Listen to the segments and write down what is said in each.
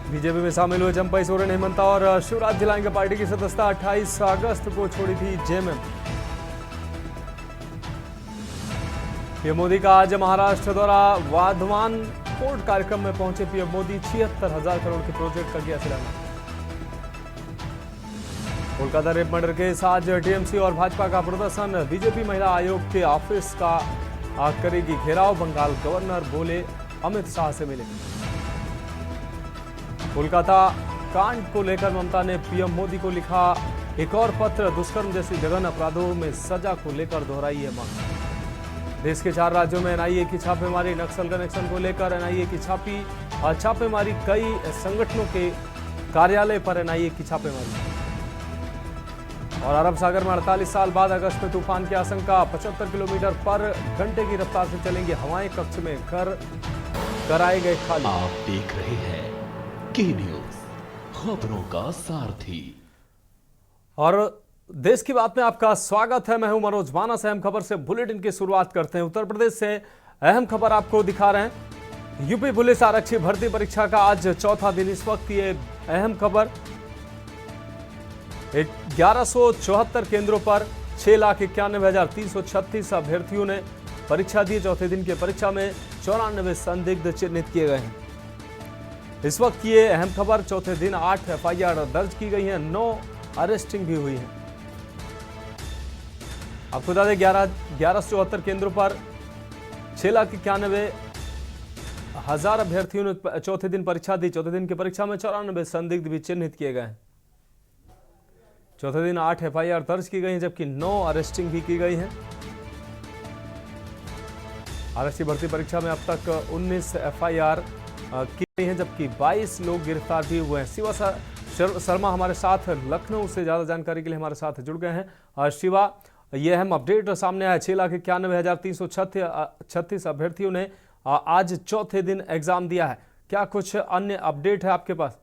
BJP में शामिल हुए चंपई सोरेन, हेमंता और शिवराज दिलाएंगे पार्टी की सदस्यता। 28 अगस्त को छोड़ी थी जेएमएम। पीएम मोदी का आज महाराष्ट्र दौरा। वाधवान पोर्ट कार्यक्रम में पहुंचे पीएम मोदी। 76,000 करोड़ के प्रोजेक्ट का किया शिलान्यास। कोलकाता रेप मर्डर केस, आज टीएमसी और भाजपा का प्रदर्शन। बीजेपी महिला आयोग के ऑफिस का करेगी घेराव। बंगाल गवर्नर बोले अमित शाह से मिले। कोलकाता कांड को लेकर ममता ने पीएम मोदी को लिखा एक और पत्र। दुष्कर्म जैसी जघन्य अपराधों में सजा को लेकर दोहराई है मांग। देश के 4 राज्यों में एनआईए की छापेमारी। नक्सल कनेक्शन को लेकर एनआईए की छापेमारी। कई संगठनों के कार्यालय पर एनआईए की छापेमारी। और अरब सागर में 48 साल बाद अगस्त में तूफान की आशंका। 75 किलोमीटर पर घंटे की रफ्तार से चलेंगे हवाएं। कक्ष में घर कराए गए खाली। आप देख रहे हैं की न्यूज, खबरों का सारथी। और देश की बात में आपका स्वागत है। मैं हूं मनोज मानस। अहम खबर से बुलेटिन की शुरुआत करते हैं। उत्तर प्रदेश से अहम खबर आपको दिखा रहे हैं। यूपी पुलिस आरक्षी भर्ती परीक्षा का आज चौथा दिन। इस वक्त ये अहम खबर। 1174 केंद्रों पर 6,91,336 अभ्यर्थियों ने परीक्षा दी। चौथे दिन की परीक्षा में 94 संदिग्ध चिन्हित किए गए हैं। इस वक्त ये अहम खबर। चौथे दिन 8 एफआईआर दर्ज की गई है। 9 अरेस्टिंग भी हुई है। आपको बता दें 1174 केंद्रों पर 6,91,000 अभ्यर्थियों ने चौथे दिन परीक्षा दी। चौथे दिन की परीक्षा में 94 संदिग्ध भी चिन्हित किए गए हैं। चौथे दिन 8 एफआईआर दर्ज की गई है, जबकि 9 अरेस्टिंग भी की गई है। आरक्षी भर्ती परीक्षा में अब तक 19 एफआईआर की गई है, जबकि 22 लोग गिरफ्तार भी हुए हैं। शिवा शर्मा हमारे साथ लखनऊ से ज्यादा जानकारी के लिए हमारे साथ जुड़ गए हैं। शिवा, ये अहम अपडेट सामने आया। 6,91,336 अभ्यर्थियों ने आज चौथे दिन एग्जाम दिया है। क्या कुछ अन्य अपडेट है आपके पास?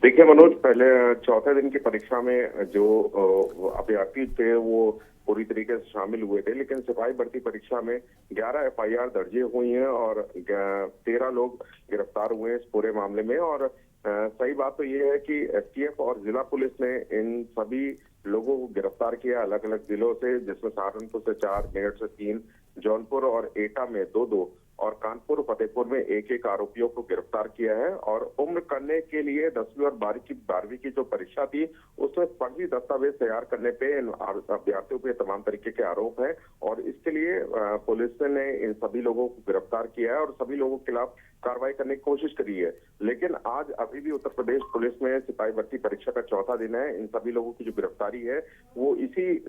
देखिए मनोज, पहले चौथे दिन की परीक्षा में जो अभ्यर्थी थे वो पूरी तरीके से शामिल हुए थे, लेकिन सिपाही भर्ती परीक्षा में 11 एफआईआर दर्ज हुई हैं और 13 लोग गिरफ्तार हुए हैं इस पूरे मामले में। और सही बात तो ये है कि एसटीएफ और जिला पुलिस ने इन सभी लोगों को गिरफ्तार किया अलग अलग जिलों से, जिसमें सहारनपुर से 4, मेरठ से 3, जौनपुर और एटा में 2-2 और कानपुर फतेहपुर में 1-1 आरोपियों को गिरफ्तार किया है। और उम्र करने के लिए 10वीं और 12वीं की जो परीक्षा थी उसमें फर्जी दस्तावेज तैयार करने पे इन अभ्यर्थियों पे तमाम तरीके के आरोप है और इसके लिए पुलिस ने इन सभी लोगों को गिरफ्तार किया है और सभी लोगों के खिलाफ कार्रवाई करने की कोशिश करी है। लेकिन आज अभी भी उत्तर प्रदेश पुलिस में सिपाही भर्ती परीक्षा का चौथा दिन है। इन सभी लोगों की जो गिरफ्तारी है वो इसी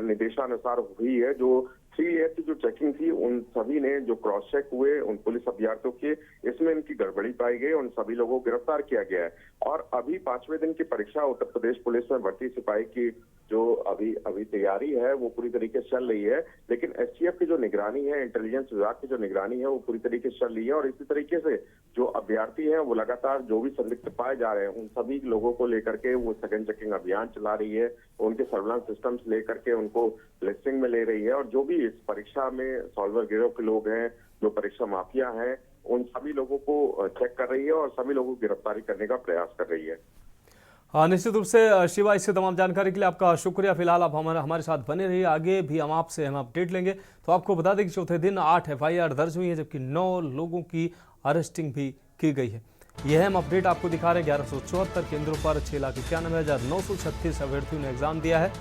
निर्देशानुसार हुई है। जो 3A की जो चेकिंग थी, उन सभी ने जो क्रॉस चेक हुए उन पुलिस अभ्यर्थियों के, इसमें इनकी गड़बड़ी पाई गई। उन सभी लोगों को गिरफ्तार किया गया है। और अभी 5वें दिन की परीक्षा उत्तर प्रदेश पुलिस में भर्ती सिपाही की जो अभी तैयारी है वो पूरी तरीके से चल रही है। लेकिन एसटीएफ की जो निगरानी है, इंटेलिजेंस विभाग की जो निगरानी है वो पूरी तरीके से चल रही है। और इसी तरीके से जो अभ्यर्थी हैं वो लगातार जो भी संदिग्ध पाए जा रहे हैं उन सभी लोगों को लेकर के वो सेकंड चेकिंग अभियान चला रही है। उनके सर्विलांस सिस्टम्स लेकर के उनको लिस्टिंग में ले रही है। और जो भी इस परीक्षा में सॉल्वर गिरोह के लोग हैं, जो परीक्षा माफिया हैं, उन सभी लोगों को चेक कर रही है और सभी लोगों को गिरफ्तारी करने का प्रयास कर रही है। हाँ, निश्चित रूप से शिवा, इससे तमाम जानकारी के लिए आपका शुक्रिया। फिलहाल आप हमारे साथ बने रहिए। आगे भी हम आपसे अपडेट लेंगे। तो आपको बता दें कि चौथे दिन 8 एफआईआर दर्ज हुई है, जबकि 9 लोगों की अरेस्टिंग भी की गई है। यह हम अपडेट आपको दिखा रहे हैं। 1174 केंद्रों पर 6,91,936 अभ्यर्थियों ने एग्जाम दिया है।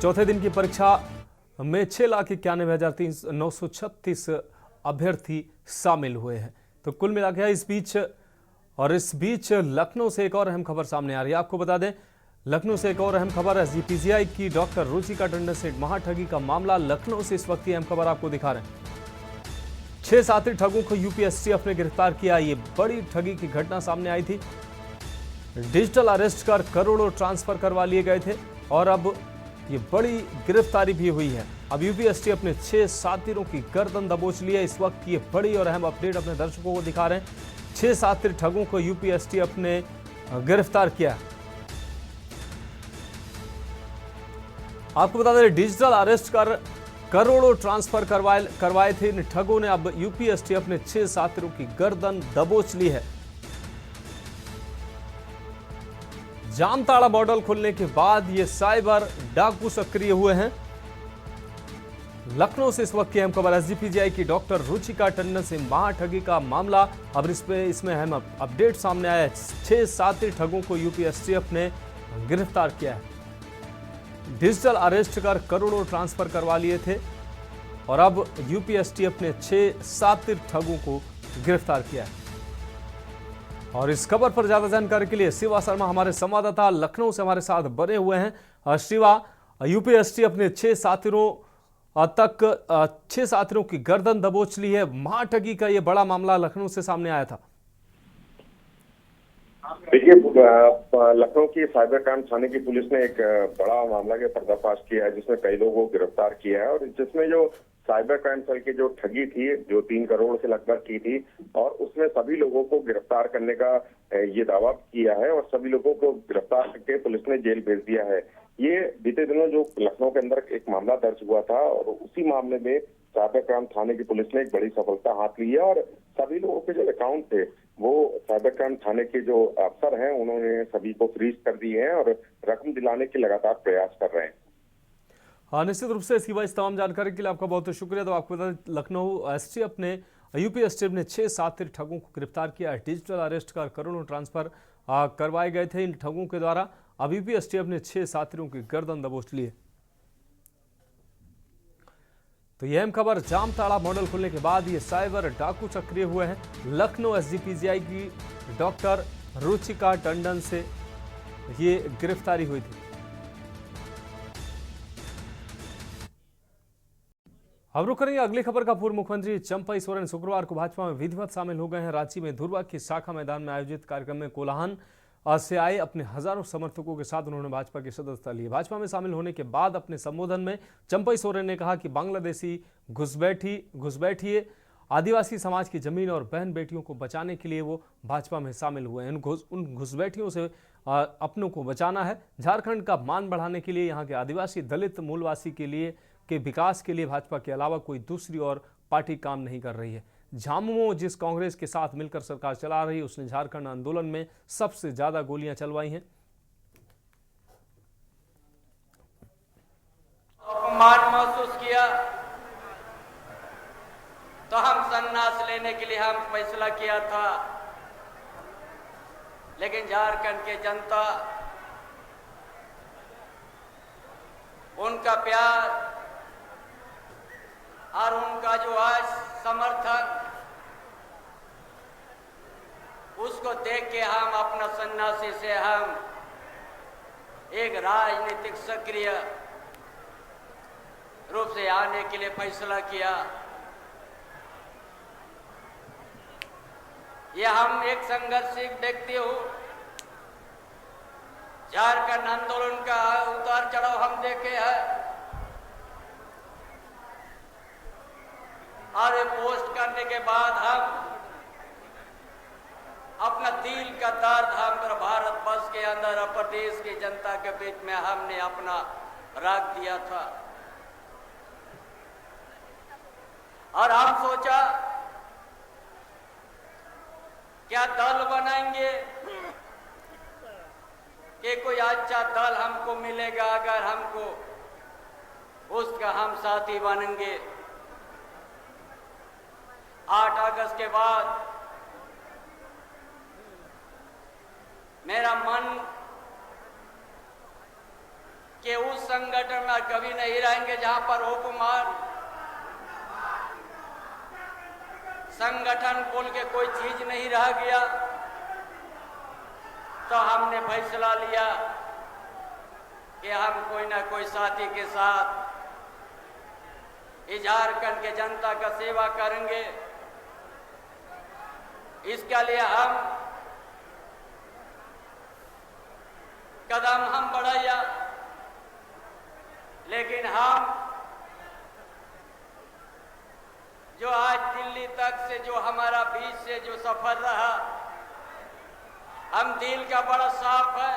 चौथे दिन की परीक्षा में 6,91,936 अभ्यर्थी शामिल हुए हैं। तो कुल मिलाकर इस बीच लखनऊ से एक और अहम खबर सामने आ रही है। आपको बता दें, लखनऊ से एक और अहम खबर है। पीजीआई की डॉक्टर रुचिका टंडन से महाठगी का मामला। लखनऊ से इस वक्त की अहम खबर आपको दिखा रहे हैं। 6 साथी ठगों को यूपी एसटीएफ ने गिरफ्तार किया। ये बड़ी ठगी की घटना सामने आई थी। डिजिटल अरेस्ट कर करोड़ों ट्रांसफर करवा लिए गए थे और अब ये बड़ी गिरफ्तारी भी हुई है। अब यूपी एसटीएफ ने 6 साथियों की गर्दन दबोच ली है। इस वक्त ये बड़ी और अहम अपडेट अपने दर्शकों को दिखा रहे हैं। 6 साथी ठगों को यूपी एसटीएफ ने गिरफ्तार किया। आपको बता दें, डिजिटल अरेस्ट कर करोड़ों ट्रांसफर करवाए थे इन ठगों ने। अब यूपीएसटी अपने 6 साथियों की गर्दन दबोच ली है। जामताड़ा मॉडल खुलने के बाद ये साइबर डाकू सक्रिय हुए हैं। लखनऊ से इस वक्त की अहम खबर, एसजीपीजीआई की डॉक्टर रुचिका टंडन से महाठगी का मामला। अब इसमें अहम अपडेट सामने आया है। 6 साथी ठगों को यूपीएसटीएफ ने गिरफ्तार किया है। डिजिटल अरेस्ट कर करोड़ों ट्रांसफर करवा लिए थे और अब यूपीएसटीएफ ने 6 साथी ठगों को गिरफ्तार किया है। और इस खबर पर ज्यादा जानकारी के लिए शिवा शर्मा हमारे संवाददाता लखनऊ से हमारे साथ बने हुए हैं। शिवा, यूपीएसटी अपने 6 साथियों की गर्दन दबोच ली है। महाठगी का यह बड़ा मामला लखनऊ से सामने आया था। देखिए, लखनऊ की साइबर क्राइम थाने की पुलिस ने एक बड़ा मामला के पर्दाफाश किया है, जिसमें कई लोगों को गिरफ्तार किया है और जिसमें जो साइबर क्राइम सेल की जो ठगी थी, जो 3 करोड़ से लगभग की थी, और उसमें सभी लोगों को गिरफ्तार करने का ये दावा किया है और सभी लोगों को गिरफ्तार करके पुलिस ने जेल भेज दिया है। ये बीते दिनों जो लखनऊ के अंदर एक मामला दर्ज हुआ था और उसी मामले में साइबर क्राइम थाने की पुलिस ने एक बड़ी सफलता हाथ ली है और सभी लोगों के जो अकाउंट थे वो साइबर क्राइम थाने के जो अफसर हैं उन्होंने सभी को फ्रीज कर दिए हैं और रकम दिलाने के लगातार प्रयास कर रहे हैं। हाँ, निश्चित रूप से इसकी इस तमाम जानकारी के लिए आपका बहुत बहुत शुक्रिया। तो आपको बता दें, लखनऊ एसटीएफ ने यूपीएसटीएफ ने 6 साथी ठगों को गिरफ्तार किया है। डिजिटल अरेस्ट कर करोड़ों ट्रांसफर करवाए गए थे इन ठगों के द्वारा। अब यूपीएसटीएफ ने 6 साथियों की गर्दन दबोच ली है। तो यह अहम खबर, जामताड़ा मॉडल खुलने के बाद ये साइबर डाकू सक्रिय हुए हैं। लखनऊ एसजीपीजीआई की डॉक्टर रुचिका टंडन से ये गिरफ्तारी हुई थी। अब रुक करेंगे अगली खबर का। पूर्व मुख्यमंत्री चंपई सोरेन शुक्रवार को भाजपा में विधिवत शामिल हो गए हैं। रांची में धुर्वा की शाखा मैदान में आयोजित कार्यक्रम में कोल्हान से आए अपने हजारों समर्थकों के साथ उन्होंने भाजपा की सदस्यता ली। भाजपा में शामिल होने के बाद अपने संबोधन में चंपई सोरेन ने कहा कि बांग्लादेशी घुसपैठिए आदिवासी समाज की जमीन और बहन बेटियों को बचाने के लिए वो भाजपा में शामिल हुए हैं। उन घुसपैठियों से अपनों को बचाना है। झारखंड का मान बढ़ाने के लिए, यहाँ के आदिवासी दलित मूलवासी के विकास के लिए भाजपा के अलावा कोई दूसरी और पार्टी काम नहीं कर रही है। झामुमो जिस कांग्रेस के साथ मिलकर सरकार चला रही है, उसने झारखंड आंदोलन में सबसे ज्यादा गोलियां चलवाई हैं। अपमान महसूस किया तो हम संन्यास लेने के लिए हम फैसला किया था, लेकिन झारखंड के जनता, उनका प्यार और उनका जो आज समर्थन, उसको देख के हम अपना सन्यासी से हम एक राजनीतिक सक्रिय रूप से आने के लिए फैसला किया। यह हम एक संघर्षित व्यक्ति हूँ। झारखंड आंदोलन का उतार चढ़ाव हम देखे हैं और ये पोस्ट करने के बाद हम अपना दिल का दर्द हम भारत वर्ष के अंदर और प्रदेश की जनता के बीच में हमने अपना रख दिया था और हम सोचा क्या दल बनाएंगे कि कोई अच्छा दल हमको मिलेगा, अगर हमको उसका हम साथी बनेंगे। 8 अगस्त के बाद मेरा मन कि उस संगठन में कभी नहीं रहेंगे जहां पर हुकूमत संगठन बोल के कोई चीज नहीं रह गया। तो हमने फैसला लिया कि हम कोई ना कोई साथी के साथ झारखंड के जनता का सेवा करेंगे। इसके लिए हम कदम हम बढ़ाया, लेकिन हम जो आज दिल्ली तक से जो हमारा बीच से जो सफर रहा, हम दिल का बड़ा साफ है।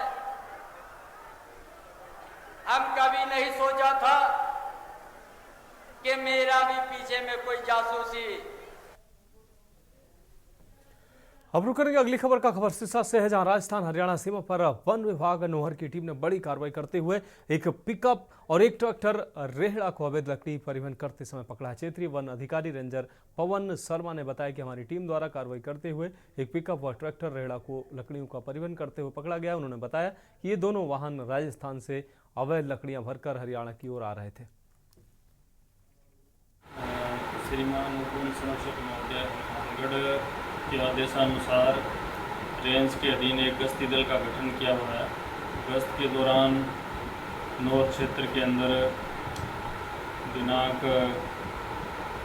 हम कभी नहीं सोचा था कि मेरा भी पीछे में कोई जासूसी। अब रुक करेंगे अगली खबर का। खबर सिरसा से है, जहां राजस्थान हरियाणा सीमा पर वन विभाग नोहर की टीम ने बड़ी कार्रवाई करते हुए एक पिकअप और एक ट्रैक्टर रेहड़ा को अवैध लकड़ी परिवहन करते समय पकड़ा है। क्षेत्रीय वन अधिकारी रेंजर पवन शर्मा ने बताया कि हमारी टीम द्वारा कार्रवाई करते हुए एक पिकअप व ट्रैक्टर रेहड़ा को लकड़ियों का परिवहन करते हुए पकड़ा गया। उन्होंने बताया कि ये दोनों वाहन राजस्थान से अवैध लकड़ियां भरकर हरियाणा की ओर आ रहे थे। श्रीमान मुकुंद संरक्षक महोदय गढ़ के आदेशानुसार रेंज के अधीन एक गश्ती दल का गठन किया हुआ है। गश्त के दौरान नौर क्षेत्र के अंदर दिनांक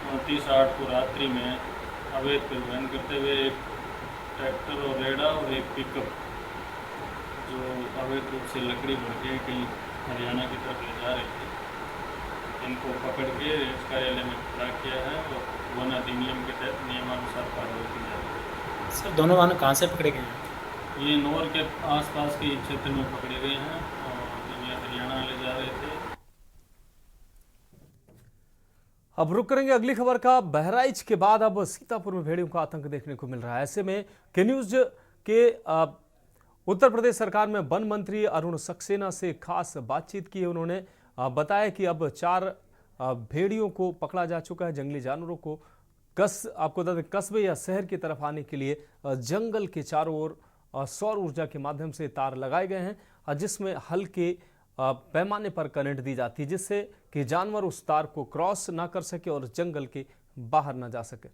29/8 को रात्रि में अवैध परिवहन करते हुए एक ट्रैक्टर और रेहड़ा और एक पिकअप जो अवैध रूप से लकड़ी भर के कहीं हरियाणा की तरफ ले जा रहे थे, इनको पकड़ के रेंज कार्यालय में खड़ा किया है और वन अधिनियम के तहत नियमानुसार कार्रवाई की जा रही है। सर दोनों वाहन कहाँ से पकड़े गए हैं? ये नौर के आसपास के क्षेत्र में पकड़े गए हैं और ये हरियाणा ले जा रहे थे। अब रुक करेंगे अगली खबर का। बहराइच के बाद अब सीतापुर में भेड़ियों का आतंक देखने को मिल रहा है। ऐसे में के न्यूज के उत्तर प्रदेश सरकार में वन मंत्री अरुण सक्सेना से खास बातचीत की है। उन्होंने बताया कि अब 4 भेड़ियों को पकड़ा जा चुका है। जंगली जानवरों को आपको बता दें कस्बे या शहर की तरफ आने के लिए जंगल के चारों ओर सौर ऊर्जा के माध्यम से तार लगाए गए हैं, जिसमें हल्के पैमाने पर करंट दी जाती है, जिससे कि जानवर उस तार को क्रॉस ना कर सके और जंगल के बाहर ना जा सके।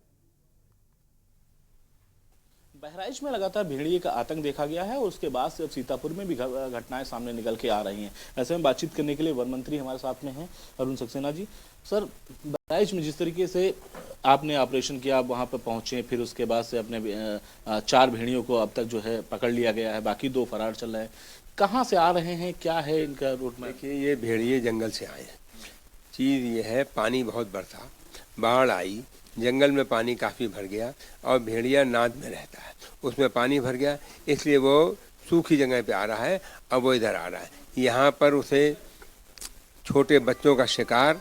बहराइच में लगातार भेड़िए का आतंक देखा गया है और उसके बाद से अब सीतापुर में भी घटनाएं सामने निकल के आ रही हैं। ऐसे में बातचीत करने के लिए वन मंत्री हमारे साथ में हैं अरुण सक्सेना जी। सर, बहराइच में जिस तरीके से आपने ऑपरेशन किया, आप वहां पर पहुंचे, फिर उसके बाद से अपने 4 भेड़ियों को अब तक जो है पकड़ लिया गया है, बाकी 2 फरार चल रहे हैं। कहाँ से आ रहे हैं, क्या है इनका रूट मैप? देखिए, ये भेड़िए जंगल से आए हैं। चीज़ ये है, पानी बहुत बरसा, बाढ़ आई, जंगल में पानी काफ़ी भर गया और भेड़िया नाद में रहता है, उसमें पानी भर गया, इसलिए वो सूखी जगह पे आ रहा है। अब वो इधर आ रहा है। यहाँ पर उसे छोटे बच्चों का शिकार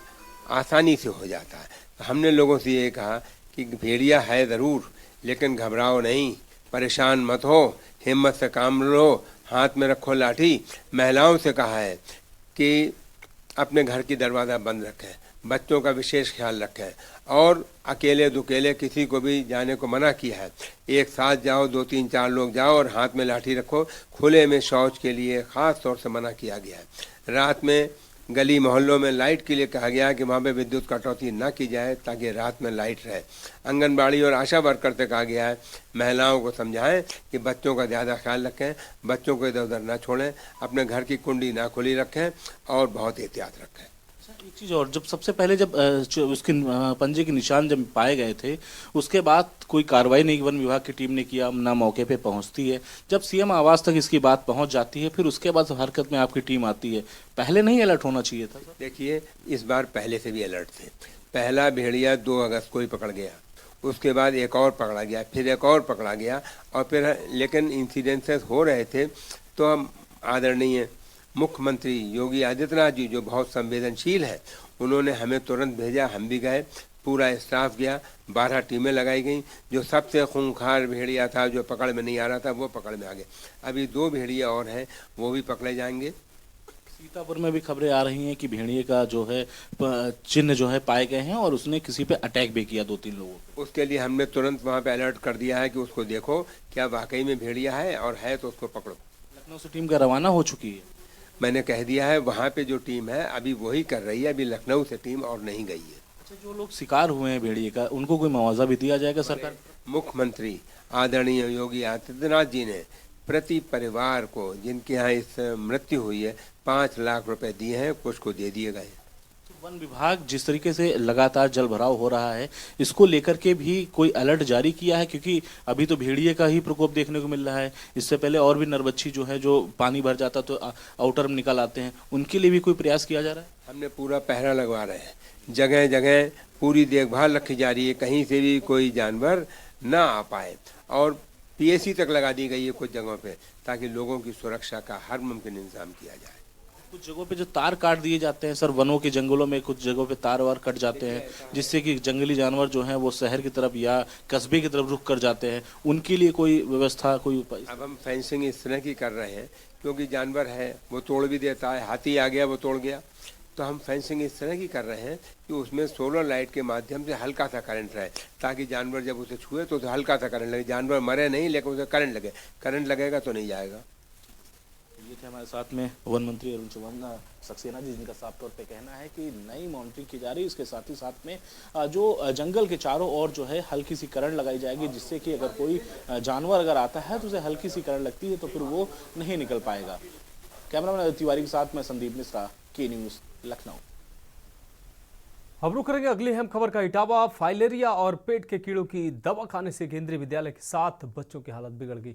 आसानी से हो जाता है। हमने लोगों से ये कहा कि भेड़िया है ज़रूर, लेकिन घबराओ नहीं, परेशान मत हो, हिम्मत से काम लो, हाथ में रखो लाठी। महिलाओं से कहा है कि अपने घर की दरवाज़ा बंद रखें, बच्चों का विशेष ख्याल रखें और अकेले दुकेले किसी को भी जाने को मना किया है। एक साथ जाओ, 2-3-4 लोग जाओ और हाथ में लाठी रखो। खुले में शौच के लिए ख़ास तौर से मना किया गया है। रात में गली मोहल्लों में लाइट के लिए कहा गया है कि वहाँ पे विद्युत कटौती ना की जाए ताकि रात में लाइट रहे। आंगनबाड़ी और आशा वर्कर से कहा गया है महिलाओं को समझाएं कि बच्चों का ज़्यादा ख्याल रखें, बच्चों को इधर उधर ना छोड़ें, अपने घर की कुंडी ना खुली रखें और बहुत एहतियात रखें। एक चीज़ और, जब सबसे पहले जब उसके पंजे के निशान जब पाए गए थे, उसके बाद कोई कार्रवाई नहीं वन विभाग की टीम ने किया, ना मौके पे पहुंचती है। जब सीएम आवास तक इसकी बात पहुंच जाती है, फिर उसके बाद हरकत में आपकी टीम आती है, पहले नहीं अलर्ट होना चाहिए था? देखिए, इस बार पहले से भी अलर्ट थे। पहला भेड़िया 2 अगस्त को ही पकड़ गया, उसके बाद एक और पकड़ा गया, फिर एक और पकड़ा गया और फिर लेकिन इंसिडेंसेस हो रहे थे। तो हम आदरणीय मुख्यमंत्री योगी आदित्यनाथ जी, जो बहुत संवेदनशील है, उन्होंने हमें तुरंत भेजा, हम भी गए, पूरा स्टाफ गया, 12 टीमें लगाई गई। जो सबसे खूंखार भेड़िया था, जो पकड़ में नहीं आ रहा था, वो पकड़ में आ गए। अभी 2 भेड़िया और हैं, वो भी पकड़े जाएंगे। सीतापुर में भी खबरें आ रही हैं कि भेड़िए का जो है चिन्ह जो है पाए गए हैं और उसने किसी पे अटैक भी किया 2-3 लोगों पे। उसके लिए हमने तुरंत वहाँ पे अलर्ट कर दिया है कि उसको देखो क्या वाकई में भेड़िया है, और है तो उसको पकड़ो। लखनऊ से टीम का रवाना हो चुकी है। मैंने कह दिया है, वहाँ पे जो टीम है अभी वही कर रही है, अभी लखनऊ से टीम और नहीं गई है। अच्छा, जो लोग शिकार हुए हैं भेड़िए का, उनको कोई मुआवजा भी दिया जाएगा सरकार? मुख्यमंत्री आदरणीय योगी आदित्यनाथ जी ने प्रति परिवार को, जिनके यहाँ इस मृत्यु हुई है, 5 लाख रुपए दिए हैं, कुछ को दे दिए गए। वन विभाग जिस तरीके से लगातार जल भराव हो रहा है, इसको लेकर के भी कोई अलर्ट जारी किया है? क्योंकि अभी तो भेड़िए का ही प्रकोप देखने को मिल रहा है, इससे पहले और भी नरबच्छी जो है, जो पानी भर जाता तो आउटर में निकल आते हैं, उनके लिए भी कोई प्रयास किया जा रहा है? हमने पूरा पहरा लगवा रहे हैं, जगह जगह पूरी देखभाल रखी जा रही है, कहीं से भी कोई जानवर ना आ पाए, और पीएसी तक लगा दी गई है कुछ जगहों पे, ताकि लोगों की सुरक्षा का हर मुमकिन इंतजाम किया जाए। कुछ जगहों पे जो तार काट दिए जाते हैं सर, वनों के जंगलों में कुछ जगहों पे तार वार कट जाते हैं, जिससे कि जंगली जानवर जो हैं वो शहर की तरफ या कस्बे की तरफ रुख कर जाते हैं, उनके लिए कोई व्यवस्था, कोई उपाय? अब हम फेंसिंग इस तरह की कर रहे हैं क्योंकि जानवर है वो तोड़ भी देता है, हाथी आ गया वो तोड़ गया, तो हम फेंसिंग इस तरह की कर रहे हैं कि उसमें सोलर लाइट के माध्यम से हल्का सा करंट रहे, ताकि जानवर जब उसे छुए तो उसे हल्का सा करंट लगे, जानवर मरे नहीं लेकिन उसे करंट लगे, करंट लगेगा तो नहीं जाएगा। ये थे हमारे साथ में वन मंत्री अरुण सक्सेना जी, जिनका साफ तौर पे कहना है कि नई मॉनिटरिंग की जा रही है, इसके साथ ही साथ में जो जंगल के चारों ओर जो है हल्की सी करंट लगाई जाएगी, जिससे कि अगर कोई जानवर अगर आता है तो उसे हल्की सी करंट लगती है तो फिर वो नहीं निकल पाएगा। कैमरामैन तिवारी के साथ मैं संदीप मिश्रा, के न्यूज़, लखनऊ। अब रुक करेंगे अगली अहम खबर का। इटावा फाइलेरिया और पेट के कीड़ों की दवा खाने से केंद्रीय विद्यालय के 7 बच्चों की हालत बिगड़ गई।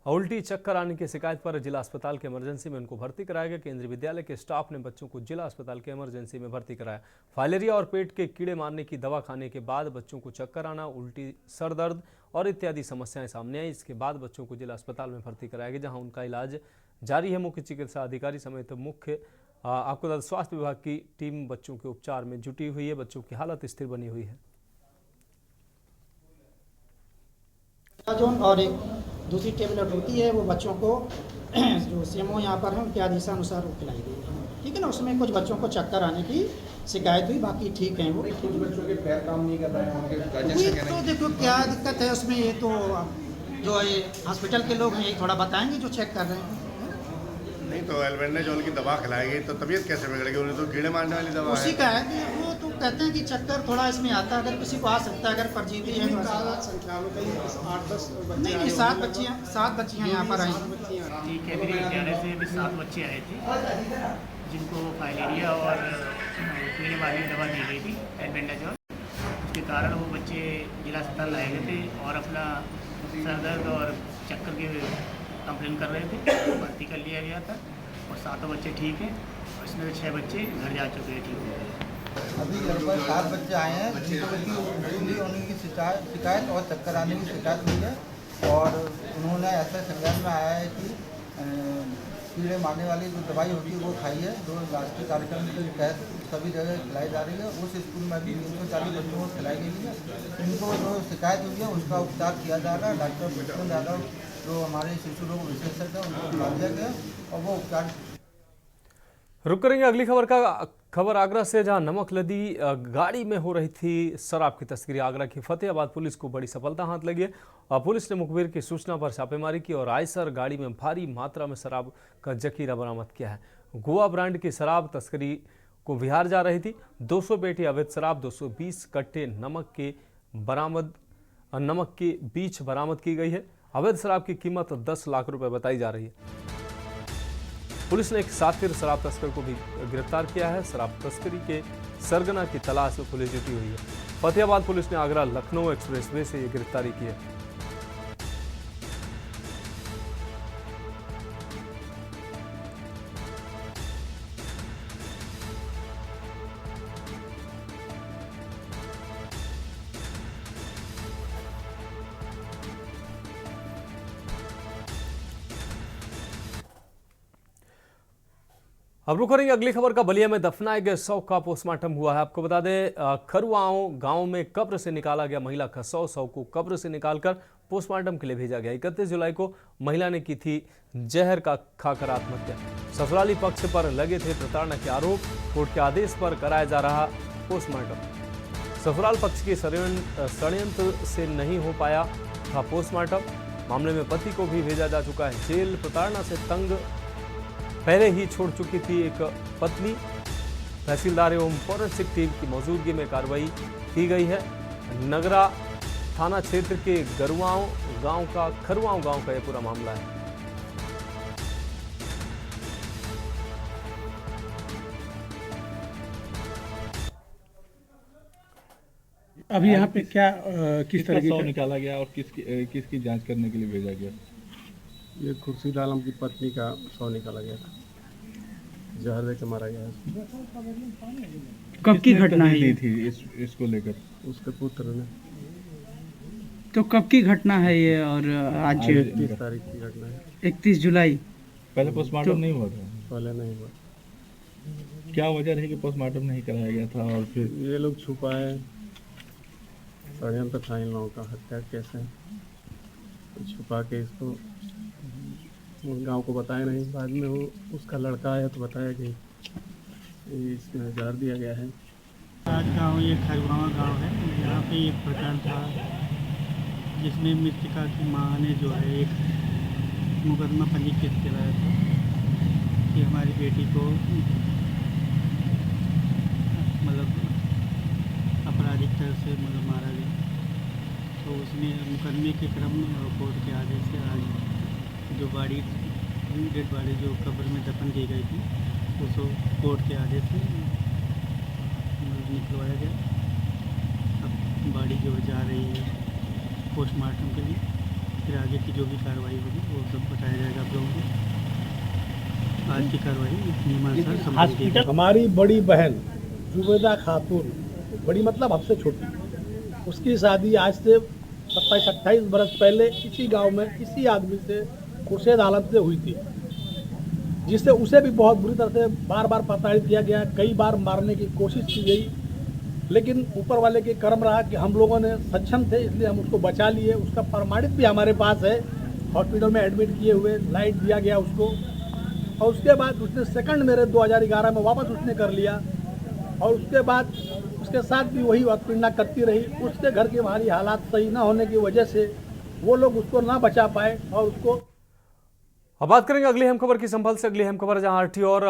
उल्टी चक्कर आने की शिकायत पर जिला अस्पताल के इमरजेंसी में उनको भर्ती कराया गया। केंद्रीय विद्यालय के स्टाफ ने बच्चों को जिला अस्पताल के इमरजेंसी में भर्ती कराया। फाइलेरिया और पेट के कीड़े मारने की दवा खाने के बाद बच्चों को चक्कर आना, उल्टी, सर दर्द और इत्यादि समस्याएं सामने आई। इसके बाद बच्चों को जिला अस्पताल में भर्ती कराया गया, जहां उनका इलाज जारी है। मुख्य चिकित्सा अधिकारी समेत मुख्य आपको बता, स्वास्थ्य विभाग की टीम बच्चों के उपचार में जुटी हुई है। बच्चों की हालत स्थिर बनी हुई है। और एक दूसरी टेबलेट होती है वो बच्चों को जो सीएमओ यहाँ पर है उनके आदेशानुसार वो खिलाई गई है, ठीक है ना। उसमें कुछ बच्चों को चक्कर आने की शिकायत हुई, बाकी ठीक है वो। कुछ बच्चों के पैर काम नहीं कर रहे हैं, तो देखो क्या दिक्कत है उसमें, ये तो जो ये हॉस्पिटल के लोग हैं ये थोड़ा बताएंगे जो चेक कर रहे हैं। नहीं तो एल्बेंडाजोल की दवा खिलाएगी तो तबीयत कैसे बिगड़ेगी? उन्हें तो कीड़े मारने वाली दवा उसी का है कि वो तो कहते हैं कि चक्कर थोड़ा इसमें आता है, अगर किसी को आ सकता है, अगर परजीवी है तो। नहीं, 7 बच्चियाँ यहाँ पर आई। केंद्रीय विद्यालय से भी 7 बच्चे आए थे जिनको फाइलेरिया और कीड़े वाली दवा दी गई थी, एल्बेंडाजोल। उसके कारण वो बच्चे जिला अस्पताल लाए गए थे और अपना सर दर्द और चक्कर के कंप्लेन कर रहे थे, भर्ती कर लिया गया था और 7 बच्चे ठीक हैं और इसमें 6 बच्चे घर जा चुके हैं, ठीक हो गए। अभी लगभग 7 बच्चे आए हैं जिनको उल्टी होने की शिकायत और चक्कर आने की शिकायत हुई है, और उन्होंने ऐसा संज्ञान में आया है कि कीड़े मारने वाली जो दवाई होती है वो खाई है, जो राष्ट्रीय कार्यक्रम के तहत सभी जगह खिलाई जा रही है। उस स्कूल में भी 340 बच्चों को खिलाई गई है। इनको जो शिकायत हुई है उसका उपचार किया जा रहा है। डॉक्टर विष्णु यादव जो हमारे शिशु रोग विशेषज्ञ हैं उनको बुला दिया गया और वो उपचार। रुक करेंगे अगली खबर आगरा से, जहां नमक लदी गाड़ी में हो रही थी शराब की तस्करी। आगरा की फतेहाबाद पुलिस को बड़ी सफलता हाथ लगी है और पुलिस ने मुखबिर की सूचना पर छापेमारी की और आयसर गाड़ी में भारी मात्रा में शराब का जखीरा बरामद किया है। गोवा ब्रांड की शराब तस्करी को बिहार जा रही थी। 200 पेटी अवैध शराब, 220 कट्टे नमक के बीच बरामद की गई है। अवैध शराब की कीमत 10 लाख रुपए बताई जा रही है। पुलिस ने एक सातिर शराब तस्कर को भी गिरफ्तार किया है। शराब तस्करी के सरगना की तलाश में पुलिस जुटी हुई है। फतेहाबाद पुलिस ने आगरा लखनऊ एक्सप्रेसवे से ये गिरफ्तारी की है। अब रुक करेंगे अगली खबर का। बलिया में दफनाए गए शव का पोस्टमार्टम हुआ है। आपको बता दें, खरुआओं गांव में कब्र से निकाला गया महिला का शव को कब्र से निकालकर पोस्टमार्टम के लिए भेजा गया। 31 जुलाई को महिला ने की थी जहर का खाकर आत्महत्या। ससुराली पक्ष पर लगे थे प्रताड़ना के आरोप। कोर्ट के आदेश पर कराया जा रहा पोस्टमार्टम। ससुराल पक्ष के षड्यंत्र से नहीं हो पाया था पोस्टमार्टम। मामले में पति को भी भेजा जा चुका है जेल। प्रताड़ना से तंग पहले ही छोड़ चुकी थी एक पत्नी। तहसीलदार एवं फॉरेंसिक टीम की मौजूदगी में कार्रवाई की गई है। नगरा थाना क्षेत्र के खरुआओं गांव का यह पूरा मामला है। अभी यहाँ पे क्या किस तरह शव निकाला गया और किसकी जांच करने के लिए भेजा गया? ये खुर्शीद आलम की पत्नी का शव निकाला गया था, जहर देकर मारा गया। कब की घटना है ये? थी इसको लेकर उसके पुत्र ने। तो कब की घटना है ये? और आज 31 तारीख की घटना है। 31 जुलाई। पहले पोस्टमार्टम नहीं हुआ था? पहले नहीं हुआ। क्या वजह रही कि पोस्टमार्टम नहीं कराया गया था? और फिर ये लोग छुपाए षड्यंत्र था इन लोगों का, हत्या कैसे छुपा के इसको गांव को बताया नहीं। बाद में वो उसका लड़का आया तो बताया कि इसमें जार दिया गया है। आज गाँव ये खरगावा गाँव है, यहाँ पे एक प्रकरण था जिसमें मृतका की माँ ने जो है एक मुकदमा पंजीकृत कराया था कि हमारी बेटी को मतलब आपराधिक तरह से मतलब मारा गया। तो उसमें मुकदमे के क्रम में और कोर्ट के आदेश से आज जो बॉडी डेड बॉडी जो कब्र में दफन की गई थी उसको कोर्ट के आदेश से मतलब निकलवाया गया। अब बॉडी जो जा रही है पोस्टमार्टम के लिए, फिर आगे की जो भी कार्रवाई होगी वो सब बताया जाएगा आप लोगों को। आज की कार्रवाई नियमानुसार। हमारी बड़ी बहन जुबेदा खातून, बड़ी मतलब हमसे छोटी, उसकी शादी आज से 27-28 बरस पहले इसी गांव में इसी आदमी से खुर्शेद आलम से हुई थी, जिससे उसे भी बहुत बुरी तरह से बार बार प्रताड़ित किया गया। कई बार मारने की कोशिश की गई, लेकिन ऊपर वाले के कर्म रहा कि हम लोगों ने सक्षम थे, इसलिए हम उसको बचा लिए। उसका प्रमाणित भी हमारे पास है, हॉस्पिटल में एडमिट किए हुए, लाइट दिया गया उसको। और उसके बाद उसने सेकंड मेरे 2011 में वापस उसने कर लिया। और उसके बाद उसके साथ भी वही उत्पीड़ना करती रही। उसके घर के बाहरी हालात सही ना होने की वजह से वो लोग उसको ना बचा पाए और उसको। अब बात करेंगे अगली अहम खबर की। संभल से अगली अहम खबर, जहां आरटीओ और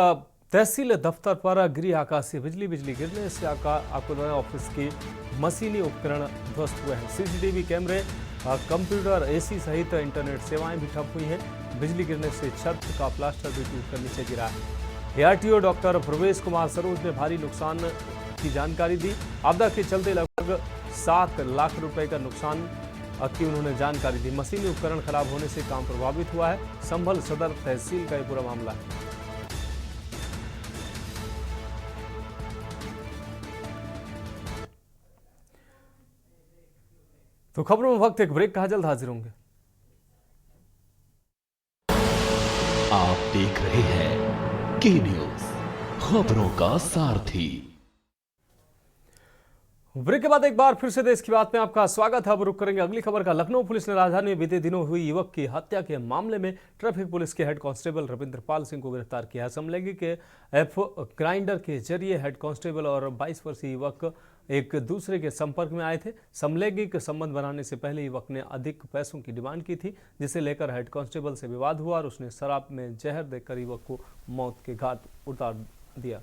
तहसील दफ्तर पर गिरी आकाशीय बिजली गिरने से आकुलना ऑफिस की मशीनी उपकरण ध्वस्त हुए हैं। सीसीटीवी कैमरे, कंप्यूटर, एसी सहित इंटरनेट सेवाएं भी ठप हुई हैं। बिजली गिरने से छत का प्लास्टर भी टूटकर नीचे गिरा है। एआरटीओ डॉक्टर प्रवेश कुमार सरोज ने भारी नुकसान की जानकारी दी। आपदा के चलते लगभग 7 लाख रुपए का नुकसान की उन्होंने जानकारी दी। मशीनी उपकरण खराब होने से काम प्रभावित हुआ है। संभल सदर तहसील का ये पूरा मामला है। तो खबरों में वक्त एक ब्रेक का, जल्द हाजिर होंगे। आप देख रहे हैं के न्यूज, खबरों का सारथी। ब्रेक के बाद एक बार फिर से देश की बात में आपका स्वागत है। अब रुक करेंगे अगली खबर का। लखनऊ पुलिस ने राजधानी में बीते दिनों हुई युवक की हत्या के मामले में ट्रैफिक पुलिस के हेड कांस्टेबल रविंद्र पाल सिंह को गिरफ्तार किया है। समलैंगिक के एफ ग्राइंडर के जरिए हेड कांस्टेबल और 22 वर्षीय युवक एक दूसरे के संपर्क में आए थे। समलैंगिक संबंध बनाने से पहले युवक ने अधिक पैसों की डिमांड की थी, जिसे लेकर हेड कांस्टेबल से विवाद हुआ और उसने शराब में जहर देकर युवक को मौत के घाट उतार दिया।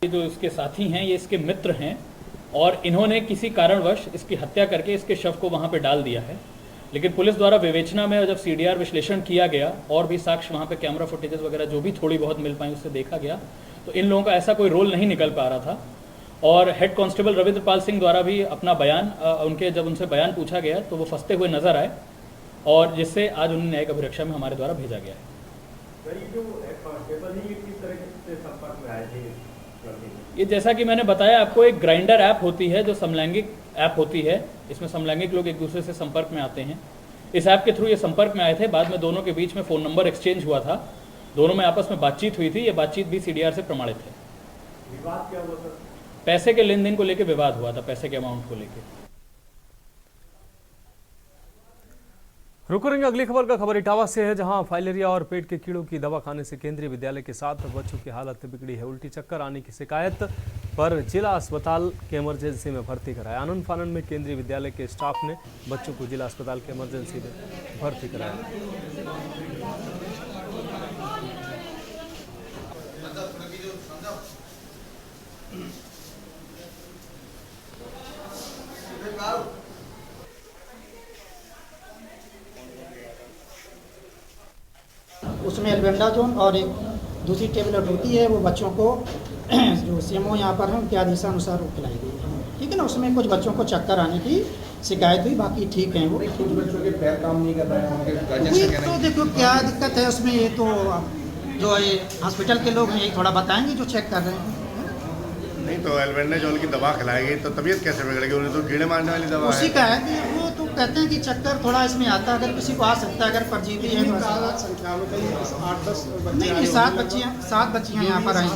ये जो इसके साथी हैं, ये इसके मित्र हैं और इन्होंने किसी कारणवश इसकी हत्या करके इसके शव को वहां पे डाल दिया है। लेकिन पुलिस द्वारा विवेचना में जब सीडीआर विश्लेषण किया गया और भी साक्ष्य वहां पे कैमरा फुटेजेस वगैरह जो भी थोड़ी बहुत मिल पाई उससे देखा गया, तो इन लोगों का ऐसा कोई रोल नहीं निकल पा रहा था। और हेड कांस्टेबल रविंद्र पाल सिंह द्वारा भी अपना बयान जब उनसे बयान पूछा गया तो वो फंसते हुए नजर आए और जिससे आज उन्हें न्यायिक अभिरक्षा में हमारे द्वारा भेजा गया है। ये जैसा कि मैंने बताया आपको, एक ग्राइंडर ऐप होती है जो समलैंगिक ऐप होती है। इसमें समलैंगिक लोग एक दूसरे से संपर्क में आते हैं। इस ऐप के थ्रू ये संपर्क में आए थे। बाद में दोनों के बीच में फ़ोन नंबर एक्सचेंज हुआ था, दोनों में आपस में बातचीत हुई थी। ये बातचीत भी सीडीआर से प्रमाणित है। विवाद क्या हुआ सर? पैसे के लेन देन को लेकर विवाद हुआ था, पैसे के अमाउंट को लेकर। रुक करेंगे अगली खबर का। खबर इटावा से है, जहां फाइलेरिया और पेट के कीड़ों की दवा खाने से केंद्रीय विद्यालय के 7 बच्चों की हालत बिगड़ी है। उल्टी चक्कर आने की शिकायत पर जिला अस्पताल के इमरजेंसी में भर्ती कराया। आनंद फानन में केंद्रीय विद्यालय के स्टाफ ने बच्चों को जिला अस्पताल के इमरजेंसी में भर्ती कराया। उसमें एल्बेंडाजोल और एक दूसरी टेबलेट होती है, वो बच्चों को जो सीएमओ यहाँ पर है उनके आदेशानुसार वो खिलाई गई है। ठीक है ना। उसमें कुछ बच्चों को चक्कर आने की शिकायत हुई, बाकी ठीक है। वो कुछ बच्चों के पैर काम नहीं कर रहे हैं, तो देखो क्या दिक्कत है उसमें, ये तो जो ये हॉस्पिटल के लोग हैं यही थोड़ा बताएंगे जो चेक कर रहे हैं। नहीं तो एल्बेंडाजोल की दवा खिलाएगी तो तबीयत कैसे बिगड़ेगी? उन्हें तो कीड़े मारने वाली दवा उसी का है कि वो तो कहते हैं कि चक्कर थोड़ा इसमें आता है, अगर किसी को आ सकता है, अगर परजीवी है तो संख्या में कई 8-10 नहीं 7 बच्चियाँ यहाँ पर आई,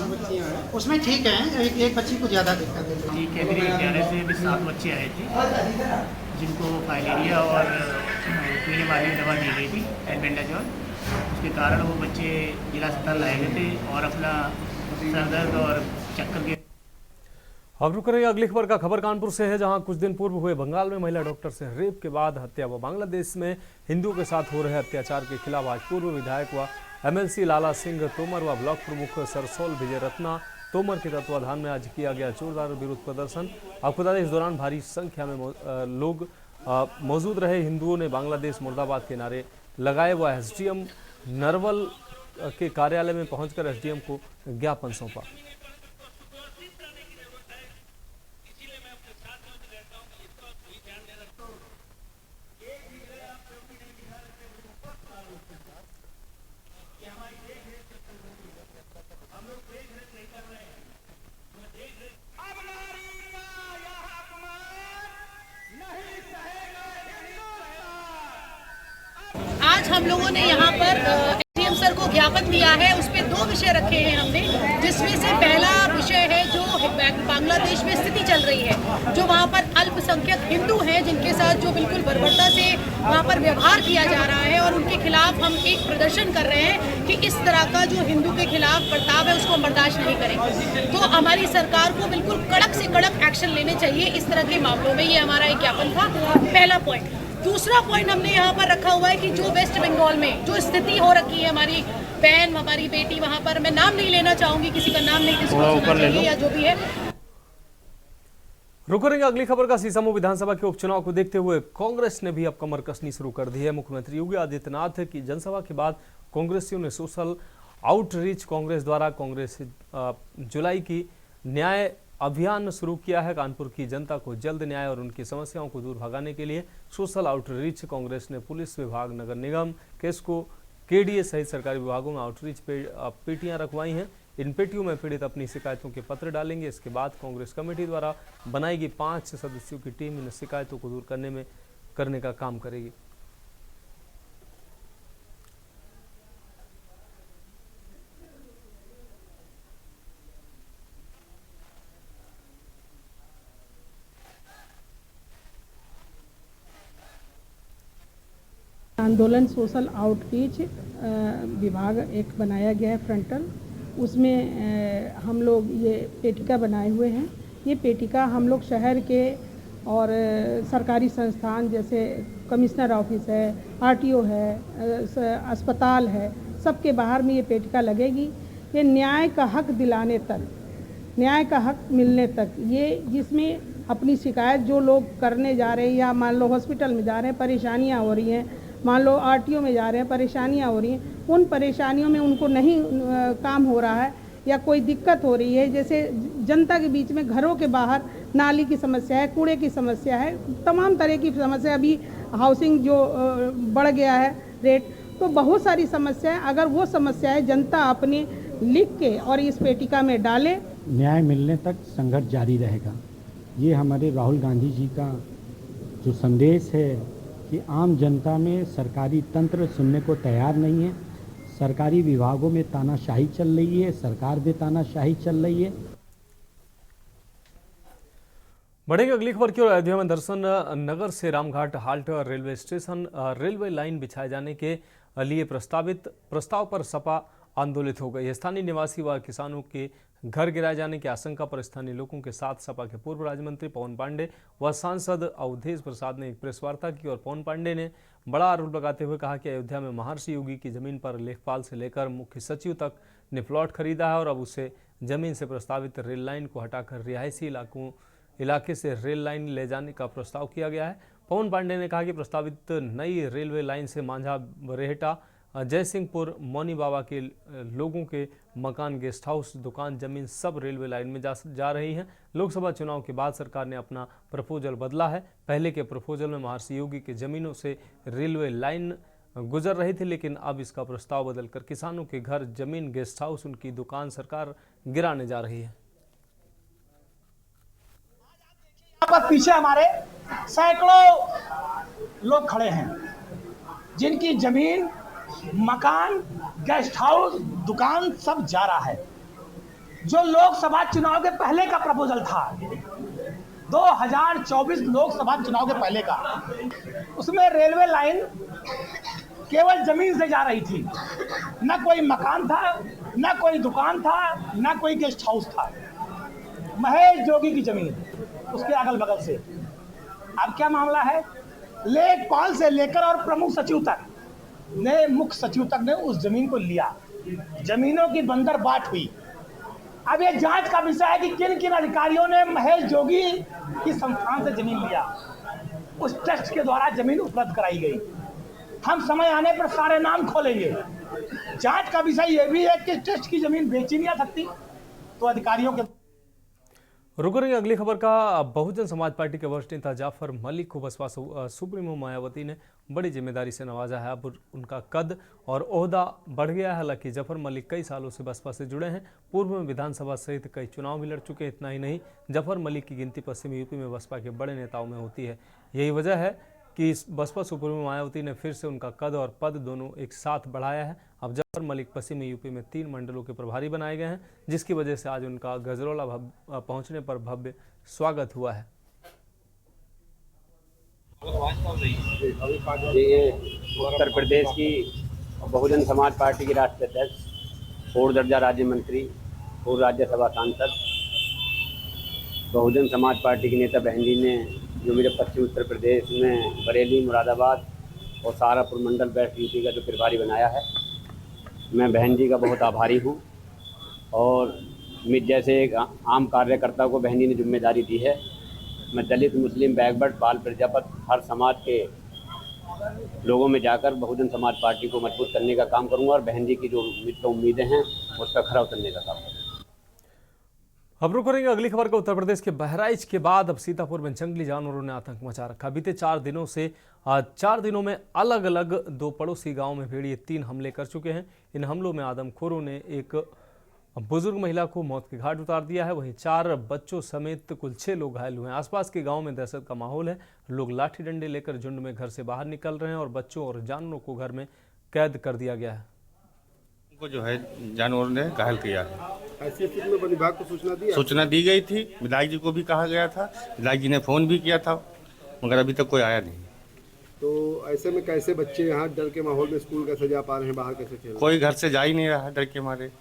उसमें ठीक है, एक बच्ची को ज़्यादा दिक्कत है। जी केंद्रीय विद्यालय से भी 7 बच्चे आए थे जिनको फाइलेरिया और पीने वाली दवा दी गई थी एल्बेंडाजॉल, उसके कारण वो बच्चे जिला अस्पताल लाए गए थे और अपना सर दर्द और चक्कर के। अब रुक रही अगली खबर का खबर कानपुर से है, जहां कुछ दिन पूर्व हुए बंगाल में महिला डॉक्टर से रेप के बाद हत्या व बांग्लादेश में हिंदुओं के साथ हो रहे अत्याचार के खिलाफ आज पूर्व विधायक व एमएलसी लाला सिंह तोमर व ब्लॉक प्रमुख सरसोल विजय रत्ना तोमर के तत्वाधान में आज किया गया जोरदार विरोध प्रदर्शन। आपको बता दें, इस दौरान भारी संख्या में लोग मौजूद रहे। हिंदुओं ने बांग्लादेश मुर्दाबाद के नारे लगाए व एसडीएम नरवल के कार्यालय में पहुंचकर एसडीएम को ज्ञापन सौंपा। आज हम लोगों ने यहाँ पर एसडीएम सर को ज्ञापन दिया है, उस पर 2 विषय रखे हैं हमने, जिसमें से पहला विषय है जो बांग्लादेश में स्थिति चल रही है, जो वहाँ पर अल्पसंख्यक हिंदू हैं जिनके साथ जो बिल्कुल बर्बरता से वहाँ पर व्यवहार किया जा रहा है, और उनके खिलाफ हम एक प्रदर्शन कर रहे हैं कि इस तरह का जो हिंदू के खिलाफ बर्ताव है उसको बर्दाश्त नहीं करेंगे। तो हमारी सरकार को बिल्कुल कड़क से कड़क एक्शन लेने चाहिए इस तरह के मामलों में। ये हमारा एक ज्ञापन था, पहला पॉइंट। दूसरा पॉइंट हमने यहाँ पर रखा हुआ है कि जो वेस्ट बंगाल में जो स्थिति हो रखी है, हमारी बहन हमारी बेटी वहाँ पर, मैं नाम नहीं लेना चाहूंगी, किसी का नाम नहीं डिस्क्लोज करना चाहिए या जो भी है। रुक रहेंगे अगली खबर का। सीसामऊ विधानसभा के उपचुनाव को देखते हुए कांग्रेस ने भी अब कमर कसनी शुरू कर दी है। मुख्यमंत्री योगी आदित्यनाथ की जनसभा के बाद कांग्रेसियों ने सोशल आउटरीच कांग्रेस द्वारा कांग्रेस जुलाई की न्याय अभियान शुरू किया है। कानपुर की जनता को जल्द न्याय और उनकी समस्याओं को दूर भगाने के लिए सोशल आउटरीच कांग्रेस ने पुलिस विभाग, नगर निगम, केस्को, केडीए सहित सरकारी विभागों में आउटरीच पेटियां रखवाई हैं। इन पेटियों में पीड़ित अपनी शिकायतों के पत्र डालेंगे। इसके बाद कांग्रेस कमेटी द्वारा बनाई गई 5 सदस्यों की टीम इन शिकायतों को दूर करने का काम करेगी। आंदोलन सोशल आउटरीच विभाग एक बनाया गया है फ्रंटल, उसमें हम लोग ये पेटिका बनाए हुए हैं। ये पेटिका हम लोग शहर के और सरकारी संस्थान जैसे कमिश्नर ऑफिस है, आरटीओ है, अस्पताल है, सबके बाहर में ये पेटिका लगेगी। ये न्याय का हक दिलाने तक, न्याय का हक मिलने तक, ये जिसमें अपनी शिकायत जो लोग करने जा रहे हैं, या मान लो हॉस्पिटल में जा रहे हैं परेशानियाँ हो रही हैं, मान लो आरटीओ में जा रहे हैं परेशानियाँ हो रही हैं, उन परेशानियों में उनको नहीं काम हो रहा है या कोई दिक्कत हो रही है, जैसे जनता के बीच में घरों के बाहर नाली की समस्या है, कूड़े की समस्या है, तमाम तरह की समस्या, अभी हाउसिंग जो बढ़ गया है रेट, तो बहुत सारी समस्याएं, अगर वो समस्याएं जनता अपने लिख के और इस पेटिका में डाले, न्याय मिलने तक संघर्ष जारी रहेगा। ये हमारे राहुल गांधी जी का जो संदेश है कि आम जनता में सरकारी तंत्र सुनने को तैयार नहीं है, सरकारी विभागों में तानाशाही चल रही है, सरकार भी तानाशाही चल रही है। बढ़ेंगे अगली खबर की ओर। अयोध्या में दर्शन नगर से Ramghat halt railway station railway line बिछाए जाने के लिए प्रस्ताव पर सपा आंदोलित हो गई। स्थानीय निवासी व किसानों के घर गिराए जाने की आशंका पर स्थानीय लोगों के साथ सपा के पूर्व राज्य मंत्री पवन पांडे व सांसद अवधेश प्रसाद ने एक प्रेस वार्ता की और पवन पांडे ने बड़ा आरोप लगाते हुए कहा कि अयोध्या में महर्षि योगी की जमीन पर लेखपाल से लेकर मुख्य सचिव तक ने प्लॉट खरीदा है और अब उसे जमीन से प्रस्तावित रेल लाइन को हटाकर रिहायशी इलाके से रेल लाइन ले जाने का प्रस्ताव किया गया है। पवन पांडे ने कहा कि प्रस्तावित नई रेलवे लाइन से मांझा, बरेहटा, जयसिंहपुर, मौनी बाबा के लोगों के मकान, गेस्ट हाउस, दुकान, जमीन सब रेलवे लाइन में जा रही हैं। लोकसभा चुनाव के बाद सरकार ने अपना प्रपोजल बदला है। पहले के प्रपोजल में महर्षि योगी के जमीनों से रेलवे लाइन गुजर रही थी, लेकिन अब इसका प्रस्ताव बदलकर किसानों के घर, जमीन, गेस्ट हाउस, उनकी दुकान सरकार गिराने जा रही है। पीछे हमारे सैकड़ों लोग खड़े हैं जिनकी जमीन, मकान, गेस्ट हाउस, दुकान सब जा रहा है। जो लोकसभा चुनाव के पहले का प्रपोजल था, 2024 लोकसभा चुनाव के पहले का, उसमें रेलवे लाइन केवल जमीन से जा रही थी, न कोई मकान था, न कोई दुकान था, न कोई गेस्ट हाउस था। महेश जोगी की जमीन, उसके अगल बगल से। अब क्या मामला है, लेखपाल से लेकर और प्रमुख सचिव तक ने, मुख्य सचिव तक ने उस जमीन को लिया। जमीनों की बंदर बाट हुई। अब ये जांच का विषय है कि किन किन अधिकारियों ने महेश जोगी की संस्थान से जमीन लिया। उस ट्रस्ट के द्वारा जमीन उपलब्ध कराई गई। हम समय आने पर सारे नाम खोलेंगे। जांच का विषय यह भी है कि ट्रस्ट की जमीन बेची नहीं जा सकती, तो अधिकारियों के। रुक रही अगली खबर का। बहुजन समाज पार्टी के वरिष्ठ नेता जाफर मलिक को बसपा सुप्रीमो मायावती ने बड़ी जिम्मेदारी से नवाजा है। अब उनका कद और ओहदा बढ़ गया है। हालांकि जाफर मलिक कई सालों से बसपा से जुड़े हैं, पूर्व में विधानसभा सहित कई चुनाव भी लड़ चुके हैं। इतना ही नहीं, जाफर मलिक की गिनती पश्चिमी यूपी में बसपा के बड़े नेताओं में होती है। यही वजह है कि बसपा सुप्रीमो मायावती ने फिर से उनका कद और पद दोनों एक साथ बढ़ाया है। अब जाफर मलिक पश्चिमी यूपी में 3 मंडलों के प्रभारी बनाए गए हैं, जिसकी वजह से आज उनका गजरौला पहुंचने पर भव्य स्वागत हुआ है। उत्तर प्रदेश की बहुजन समाज पार्टी के राष्ट्रीय अध्यक्ष, पूर्व दर्जा राज्य मंत्री, पूर्व राज्यसभा सांसद, बहुजन समाज पार्टी के नेता बहन जी ने जो मेरे पश्चिम उत्तर प्रदेश में बरेली, मुरादाबाद और सहारनपुर मंडल वेस्ट यूपी का जो प्रभारी बनाया है, मैं बहन जी का बहुत आभारी हूँ। और मैं जैसे एक आम कार्यकर्ता को बहन जी ने जिम्मेदारी दी है, मैं दलित, मुस्लिम, बैकवर्ड, बाल प्रजापत, हर समाज के लोगों में जाकर बहुजन समाज पार्टी को मजबूत करने का काम करूँगा और बहन जी की जो उम्मीदें हैं उस पर खरा उतरने का काम करूँगा। अब रुक करेंगे अगली खबर का। उत्तर प्रदेश के बहराइच के बाद अब सीतापुर में जंगली जानवरों ने आतंक मचा रखा। बीते 4 दिनों में अलग अलग 2 पड़ोसी गांव में भेड़िए 3 हमले कर चुके हैं। इन हमलों में आदमखोरों ने एक बुजुर्ग महिला को मौत के घाट उतार दिया है। वहीं 4 बच्चों समेत कुल 6 लोग घायल हुए हैं। आसपास के गांव में दहशत का माहौल है। लोग लाठी डंडे लेकर झुंड में घर से बाहर निकल रहे हैं और बच्चों और जानवरों को घर में कैद कर दिया गया है। उनको जो है जानवरों ने घायल किया है। ऐसी स्थिति में वन विभाग को सूचना दी गई थी। विधायक जी को भी कहा गया था, विधायक जी ने फोन भी किया था, मगर अभी तक कोई आया नहीं। तो ऐसे में कैसे बच्चे यहाँ डर के माहौल में स्कूल कैसे जा पा रहे हैं, बाहर कैसे खेल? कोई घर से जा ही नहीं रहा है डर के मारे।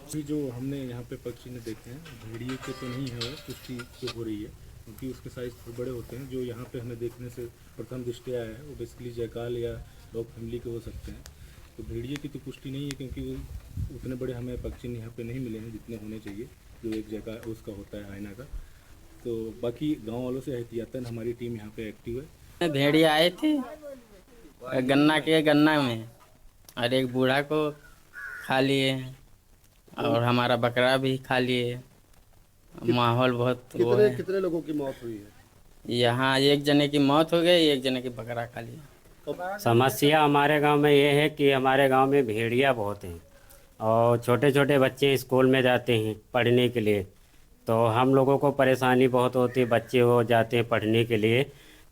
जो हमने यहाँ पे पक्षी ने देखे हैं, भेड़िए के तो नहीं है, वो पुष्टि तो हो रही है क्योंकि उसके साइज थोड़े बड़े होते हैं। जो यहाँ पे हमें देखने से प्रथम दृष्टि आया है वो बेसिकली जयकाल या डॉग फैमिली के हो सकते हैं। तो भेड़िए की तो पुष्टि नहीं है क्योंकि वो उतने बड़े हमें पक्षी यहाँ पे नहीं मिले हैं जितने होने चाहिए, जो एक जगह उसका होता है आयना का। तो बाकी गांव वालों से एहतियातन हमारी टीम यहाँ पे एक्टिव है। भेड़िया आए थे गन्ना में और एक बूढ़ा को खा लिए और हमारा बकरा भी खा लिए। माहौल बहुत कितने लोगों की मौत हुई है? यहाँ एक जने की मौत हो गई, एक जने की बकरा खा लिया। समस्या हमारे गांव में ये है कि हमारे गांव में भेड़िया बहुत हैं और छोटे छोटे बच्चे स्कूल में जाते हैं पढ़ने के लिए, तो हम लोगों को परेशानी बहुत होती है। बच्चे हो जाते हैं पढ़ने के लिए,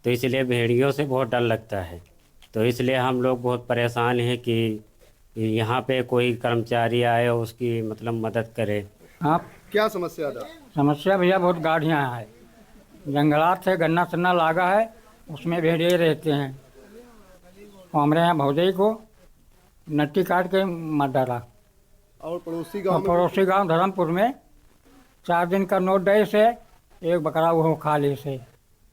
तो इसलिए भेड़ियों से बहुत डर लगता है। तो इसलिए हम लोग बहुत परेशान हैं कि यहाँ पे कोई कर्मचारी आए और उसकी मतलब मदद करे। आप क्या समस्या था? समस्या भैया बहुत गाड़ियाँ हैं, जंगलात से गन्ना सन्ना लागा है, उसमें भेड़िए रहते हैं। हमारे यहाँ भौजाई को नट्टी काट के मर डाला। और पड़ोसी गांव धर्मपुर में 4 दिन का नोट डे से एक बकरा वो खा ले से।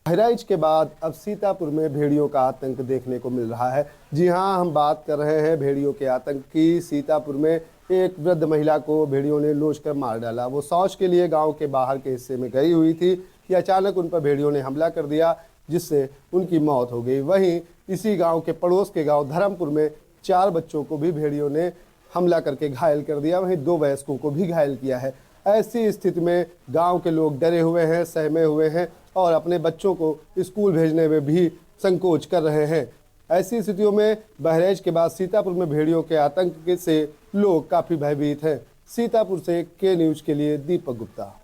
बहराइच के बाद अब सीतापुर में भेड़ियों का आतंक देखने को मिल रहा है। जी हाँ, हम बात कर रहे हैं भेड़ियों के आतंक की। सीतापुर में एक वृद्ध महिला को भेड़ियों ने लोच कर मार डाला। वो शौच के लिए गांव के बाहर के हिस्से में गई हुई थी कि अचानक उन पर भेड़ियों ने हमला कर दिया, जिससे उनकी मौत हो गई। वहीं इसी गांव के पड़ोस के गांव धर्मपुर में 4 बच्चों को भी भेड़ियों ने हमला करके घायल कर दिया। वहीं 2 वयस्कों को भी घायल किया है। ऐसी स्थिति में गांव के लोग डरे हुए हैं, सहमे हुए हैं और अपने बच्चों को स्कूल भेजने में भी संकोच कर रहे हैं। ऐसी स्थितियों में बहराइच के बाद सीतापुर में भेड़ियों के आतंक से लोग काफ़ी भयभीत हैं। सीतापुर से के न्यूज़ के लिए दीपक गुप्ता।